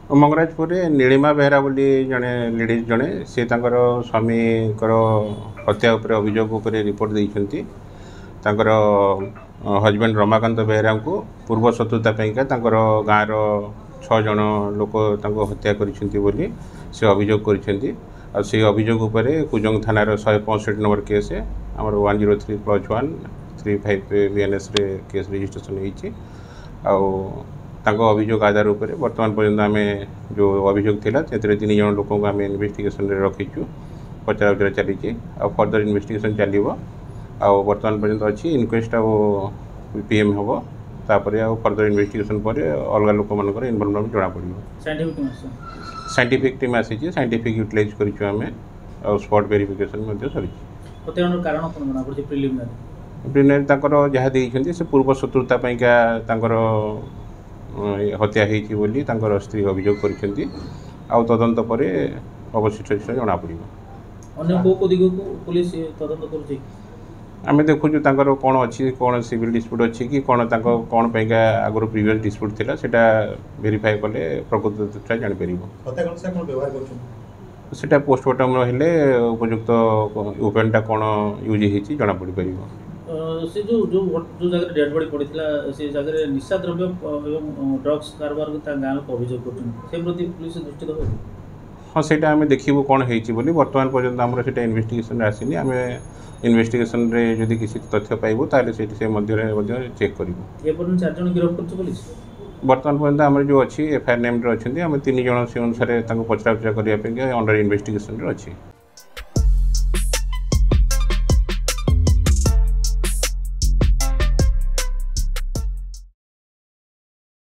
मंगराजपुर नीलिमा बेहरा बोली जड़े लेडीज जड़े सी स्वामी हत्या अभियोग रिपोर्ट देती हजबैंड रमाकांत बेहरा को पूर्व शत्रुता गाँव छः जन लोक हत्या करी से अभियोग कर अभियोग कुजंग थानार 165 नंबर केस आमर 103/1 35 BNS केस रजिस्ट्रेशन अभियोग आधार उपर वर्तमान पर्यंत आम जो अभियोग थिला 3 जन लोक आम इन्वेस्टिगेशन रखीचु पचरा उचरा चली फर्दर इन्वेस्टिगेशन चलो वर्तमान पर्यंत अच्छी इनक्वेस्ट PM हम तापर फर्दर इन्वेस्टिगेशन पर अलग लोक मान इनवॉल्वमेंट जना पड़ो साइंटिफिक टीम आसी साइंटिफिक यूटिलाइज करें स्पॉट वेरिफिकेशन सरी प्रिलिमिनारी जहाँ देते से पूर्व शत्रुता हत्या होती स्त्री अभियोग कर तदंत पर अवशिष्ट जना पड़ो आम देखु कौन अच्छी कौन सिविल डिस्प्यूट अच्छी कि कौन कौन आगुरी प्रीवियस डिस्प्यूट था सेटा वेरीफाई कले प्रकृत जापर सेटा पोस्टमार्टम हेले उपयुक्त वेपनटा कौन यूज होती जना पड़ पार से जो जो जो जगह डेड बॉडी पड़ीला से जगह निशा द्रव्य एवं ड्रग्स कारबार गाँव को अभियोग कर प्रति पुलिस दृष्टि देव हाँ से देखू कौन होती बर्तमान पर्यटन आमर से इन्वेस्टिगेशन आसनी आम इन्वेस्टिगेशन रे जदि किसी तथ्य पाइबू ताले से चेक करूँ 4 जन गिरफ्त कर पुलिस बर्तमान पर्यटन आम जो अच्छी FIR नेम अच्छा आम 3 जन से अनुसार पचरा उचरा करने अंडर इन्वेस्टिगेशन अच्छी।